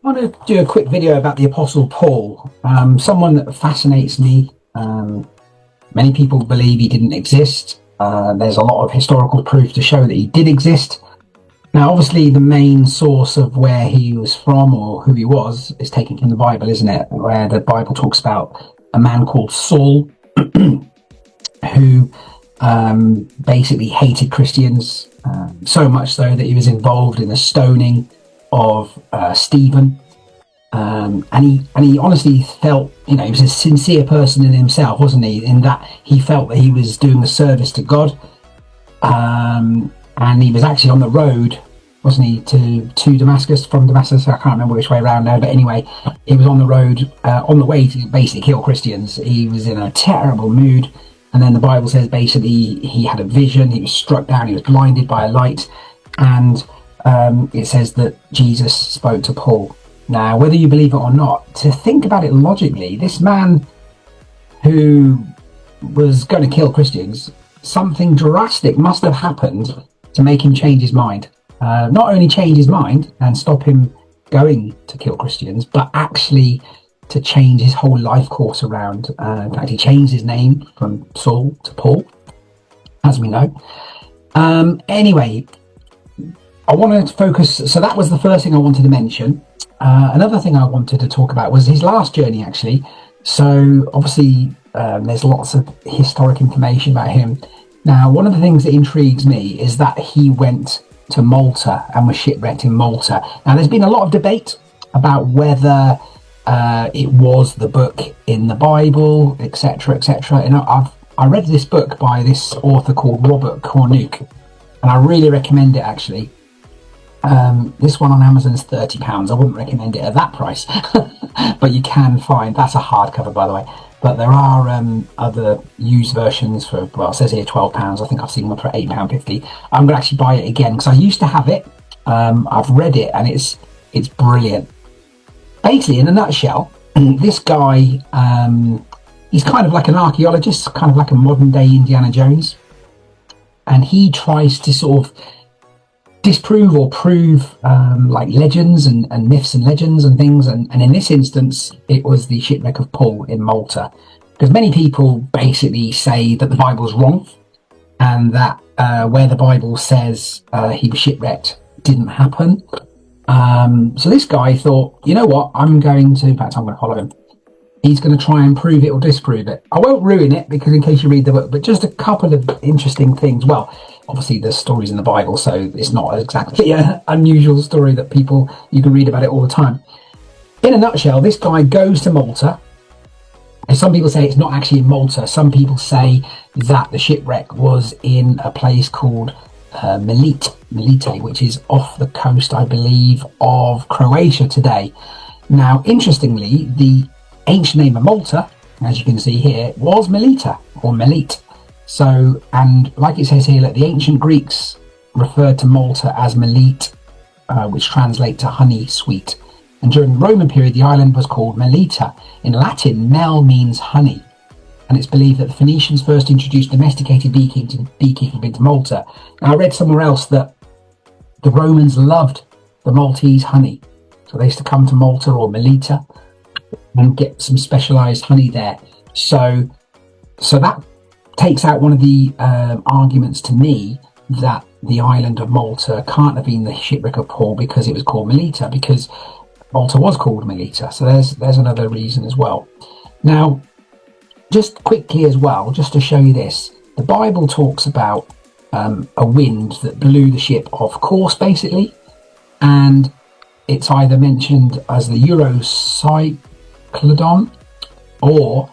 I want to do a quick video about the Apostle Paul, someone that fascinates me. Many people believe he didn't exist. There's a lot of historical proof to show that he did exist. Now, obviously, the main source of where he was from or who he was is taken from the Bible, isn't it? Where the Bible talks about a man called Saul who basically hated Christians, so much so that he was involved in the stoning of Stephen. And he honestly felt, he was a sincere person in himself, wasn't he? In that he felt that he was doing a service to God. And he was actually on the road, wasn't he, to Damascus, from Damascus. I can't remember which way around now, but anyway, he was on the road, on the way to basically kill Christians. He was in a terrible mood. And then the Bible says basically he had a vision, he was struck down, he was blinded by a light. And it says that Jesus spoke to Paul. Now, whether you believe it or not, to think about it logically, this man who was going to kill Christians, something drastic must have happened to make him change his mind. Not only change his mind and stop him going to kill Christians, but actually to change his whole life course around. In fact, he changed his name from Saul to Paul, as we know. Anyway, I wanted to focus. So that was the first thing I wanted to mention. Another thing I wanted to talk about was his last journey, actually. So obviously, there's lots of historic information about him. Now, one of the things that intrigues me is that he went to Malta and was shipwrecked in Malta. Now, there's been a lot of debate about whether it was the book in the Bible, etc., etc. And I read this book by this author called Robert Cornuke, and I really recommend it, actually. This one on Amazon is £30. I wouldn't recommend it at that price, but you can find, that's a hardcover, by the way, but there are other used versions for, well, it says here £12. I think I've seen one for £8.50. I'm going to actually buy it again because I used to have it. I've read it and it's brilliant. Basically, in a nutshell, this guy, he's kind of like an archaeologist, kind of like a modern day Indiana Jones, and he tries to sort of disprove or prove like legends and myths and legends and things, and in this instance it was the shipwreck of Paul in Malta, because many people basically say that the Bible's wrong and that where the Bible says he was shipwrecked didn't happen. So this guy thought, you know what, in fact I'm going to follow him. He's going to try and prove it or disprove it. I won't ruin it because in case you read the book, but just a couple of interesting things. Well, obviously there's stories in the Bible, so it's not exactly an unusual story that you can read about it all the time. In a nutshell, this guy goes to Malta. And some people say it's not actually in Malta. Some people say that the shipwreck was in a place called Melite, which is off the coast, I believe, of Croatia today. Now, interestingly, the ancient name of Malta, as you can see here, was Melita or Melite. So, and like it says here, the ancient Greeks referred to Malta as Melite, which translates to honey sweet. And during the Roman period, the island was called Melita. In Latin, mel means honey. And it's believed that the Phoenicians first introduced domesticated beekeeping into Malta. Now, I read somewhere else that the Romans loved the Maltese honey. So they used to come to Malta or Melita and get some specialized honey there. So that takes out one of the arguments to me that the island of Malta can't have been the shipwreck of Paul because it was called Melita, because Malta was called Melita. So there's another reason as well. Now, just quickly as well, just to show you this, the Bible talks about a wind that blew the ship off course, basically, and it's either mentioned as the Eurocyclodon, or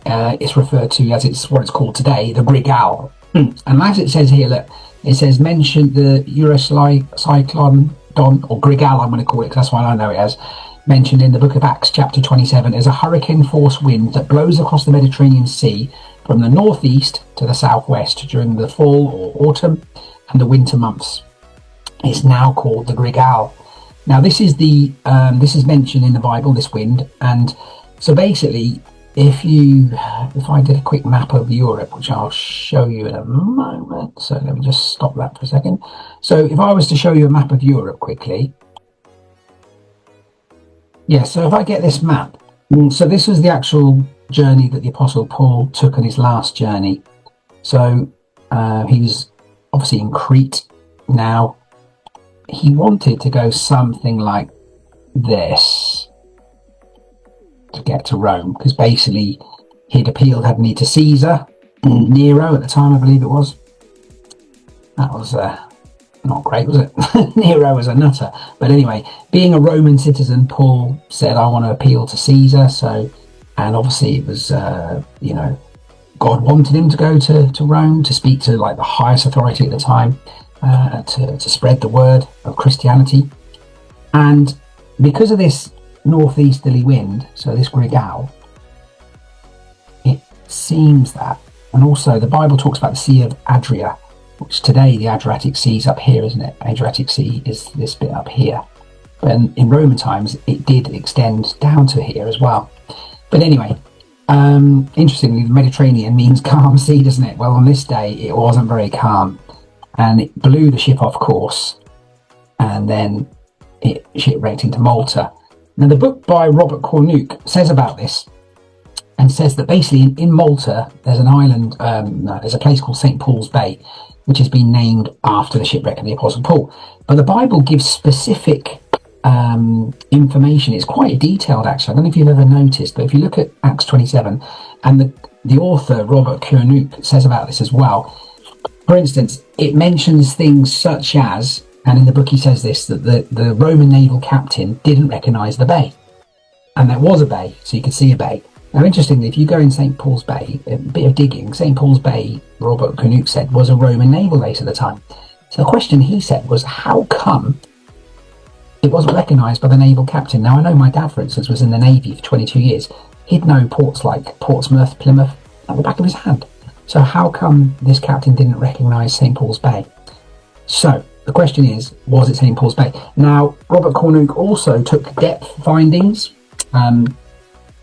it's referred to as it's what it's called today, the Grigal. And as it says here, look, it says mention the Eurocyclodon, or Grigal, I'm going to call it because that's what I know it as, mentioned in the book of Acts chapter 27 as a hurricane force wind that blows across the Mediterranean Sea from the northeast to the southwest during the fall or autumn and the winter months. It's now called the Grigal. Now this is mentioned in the Bible, this wind, and so basically if I did a quick map of Europe, which I'll show you in a moment, so let me just stop that for a second. So if I was to show you a map of Europe quickly, Yeah, so if I get this map, so this was the actual journey that the Apostle Paul took on his last journey. So he's obviously in Crete now. He wanted to go something like this to get to Rome, because basically he'd appealed, hadn't he, to Caesar, Nero at the time, I believe it was. That was not great, was it? Nero was a nutter. But anyway, being a Roman citizen, Paul said, I want to appeal to Caesar. So, and obviously it was, God wanted him to go to Rome to speak to like the highest authority at the time, to spread the word of Christianity. And because of this northeasterly wind, so this Grigal, it seems that, and also the Bible talks about the Sea of Adria, which today the Adriatic Sea is up here, isn't it? Adriatic Sea is this bit up here. But in Roman times, it did extend down to here as well. But anyway, interestingly, the Mediterranean means calm sea, doesn't it? Well, on this day, it wasn't very calm. And it blew the ship off course. And then it shipwrecked into Malta. Now, the book by Robert Cornuke says about this, and says that basically in Malta, there's an island, there's a place called St. Paul's Bay, which has been named after the shipwreck of the Apostle Paul. But the Bible gives specific information. It's quite detailed, actually. I don't know if you've ever noticed, but if you look at Acts 27, and the author, Robert Cornuke, says about this as well. For instance, it mentions things such as, and in the book he says this, that the Roman naval captain didn't recognise the bay. And there was a bay, so you could see a bay. Now, interestingly, if you go in St. Paul's Bay, a bit of digging, St. Paul's Bay, Robert Cornuke said, was a Roman naval base at the time. So the question he said was, how come it wasn't recognised by the naval captain? Now, I know my dad, for instance, was in the Navy for 22 years. He'd know ports like Portsmouth, Plymouth, at the back of his hand. So how come this captain didn't recognise St. Paul's Bay? So the question is, was it St. Paul's Bay? Now, Robert Cornuke also took depth findings,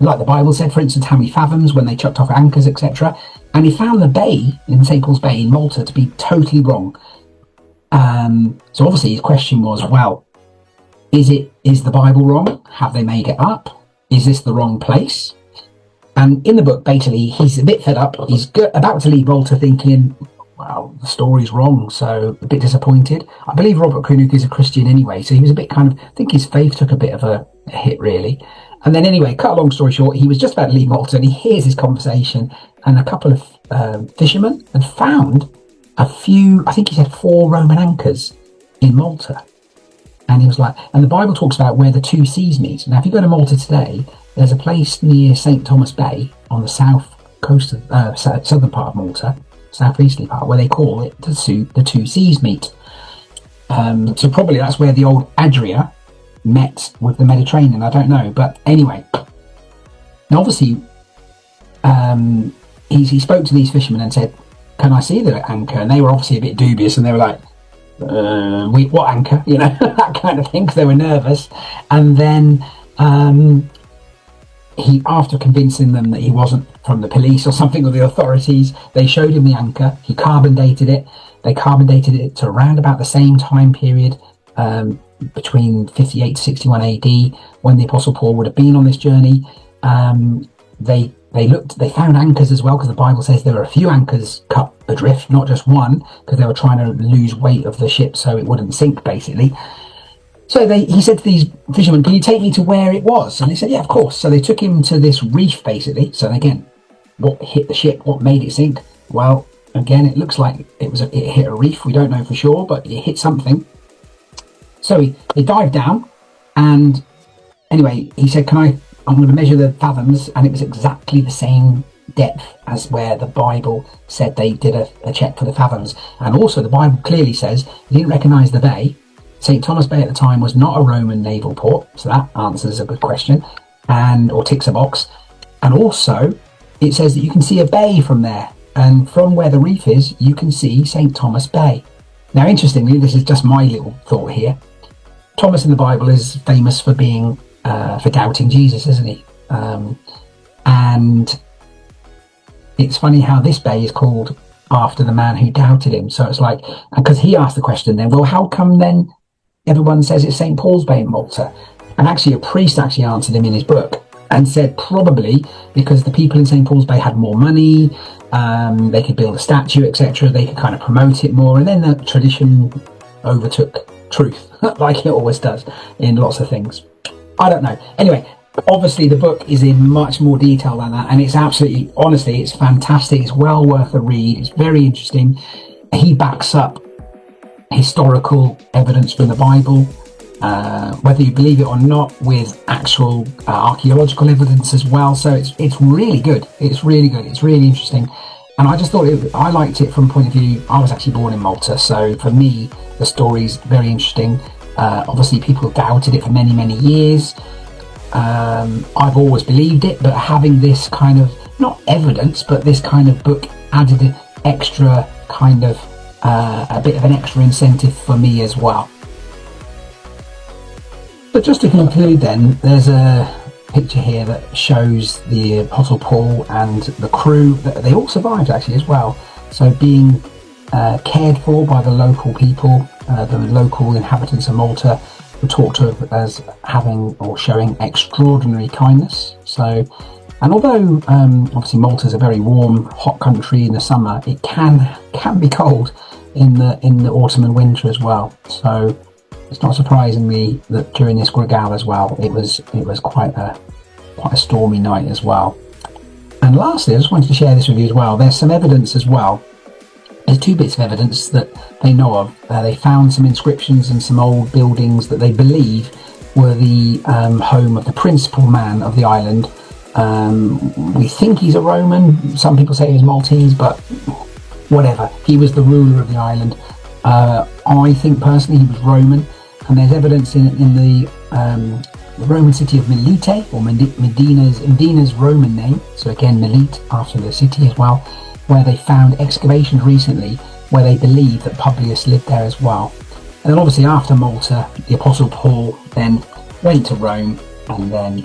like the Bible said, for instance, how many fathoms when they chucked off anchors, etc. And he found the bay in St. Paul's Bay in Malta to be totally wrong. So obviously his question was, well, is the Bible wrong? Have they made it up? Is this the wrong place? And in the book, basically, he's a bit fed up. He's about to leave Malta thinking, well, the story's wrong, so a bit disappointed. I believe Robert Cornuke is a Christian anyway, so he was a bit I think his faith took a bit of a hit, really. And then anyway, cut a long story short, he was just about to leave Malta and he hears this conversation, and a couple of fishermen had found a few, I think he said 4 Roman anchors in Malta. And he was like, and the Bible talks about where the two seas meet. Now, if you go to Malta today, there's a place near St. Thomas Bay on the south coast of southern part of Malta, southeasterly part, where they call it the two seas meet. So probably that's where the old Adria met with the Mediterranean. I don't know, but anyway. Now, obviously, he spoke to these fishermen and said, "Can I see the anchor?" And they were obviously a bit dubious, and they were like, "What anchor?" You know, that kind of thing, because they were nervous. And then he, after convincing them that he wasn't from the police or something, or the authorities, they showed him the anchor. He carbon dated it. They carbon dated it to around about the same time period, between 58 to 61 AD, when the Apostle Paul would have been on this journey. They found anchors as well, because the Bible says there were a few anchors cut adrift, not just one, because they were trying to lose weight of the ship so it wouldn't sink, basically. So he said to these fishermen, "Can you take me to where it was?" And they said, "Yeah, of course." So they took him to this reef, basically. So again, what hit the ship? What made it sink? Well, again, it looks like it hit a reef. We don't know for sure, but it hit something. So he dived down, and anyway, he said, I'm going to measure the fathoms, and it was exactly the same depth as where the Bible said they did a check for the fathoms. And also the Bible clearly says he didn't recognise the bay. St. Thomas Bay at the time was not a Roman naval port, so that answers a good question, or ticks a box. And also, it says that you can see a bay from there, and from where the reef is, you can see St. Thomas Bay. Now, interestingly, this is just my little thought here. Thomas in the Bible is famous for being for doubting Jesus, isn't he? And it's funny how this bay is called after the man who doubted him. So it's like, because he asked the question then, well, how come then everyone says it's St. Paul's Bay in Malta? And actually, a priest actually answered him in his book and said probably because the people in St. Paul's Bay had more money, they could build a statue, etc. They could kind of promote it more, and then the tradition overtook truth, like it always does in lots of things. I don't know. Anyway, obviously the book is in much more detail than that, and it's absolutely, honestly, it's fantastic. It's well worth a read. It's very interesting. He backs up historical evidence from the Bible, whether you believe it or not, with actual archaeological evidence as well. So it's really good. It's really good. It's really interesting. And I just thought I liked it from a point of view. I was actually born in Malta, so for me, the story's very interesting. Obviously, people doubted it for many, many years. I've always believed it, but having this kind of, not evidence, but this kind of book added an extra kind of, a bit of an extra incentive for me as well. But just to conclude then, there's a picture here that shows the Apostle Paul and the crew. They all survived actually as well. So being cared for by the local people, the local inhabitants of Malta, were talked of as having or showing extraordinary kindness. So, and although obviously Malta is a very warm, hot country in the summer, it can be cold in the autumn and winter as well. So it's not surprisingly that during this Gregale as well, it was quite a stormy night as well. And lastly, I just wanted to share this with you as well. There's some evidence as well. There's two bits of evidence that they know of. They found some inscriptions and some old buildings that they believe were the home of the principal man of the island. We think he's a Roman. Some people say he's Maltese, but whatever. He was the ruler of the island. I think personally he was Roman, and there's evidence in the Roman city of Melite, or Medina's Roman name. So again, Melite after the city as well, where they found excavations recently where they believe that Publius lived there as well. And then obviously after Malta, the Apostle Paul then went to Rome, and then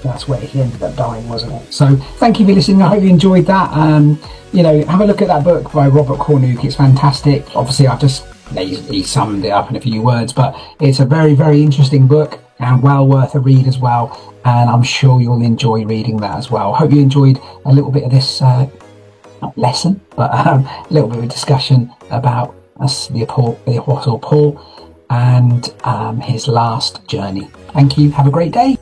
that's where he ended up dying, wasn't it? So thank you for listening. I hope you enjoyed that. Have a look at that book by Robert Cornuke. It's fantastic. Obviously I've just he summed it up in a few words, but it's a very, very interesting book and well worth a read as well, and I'm sure you'll enjoy reading that as well. Hope you enjoyed a little bit of this not lesson, but a little bit of a discussion about the Apostle Paul and his last journey. Thank you. Have a great day.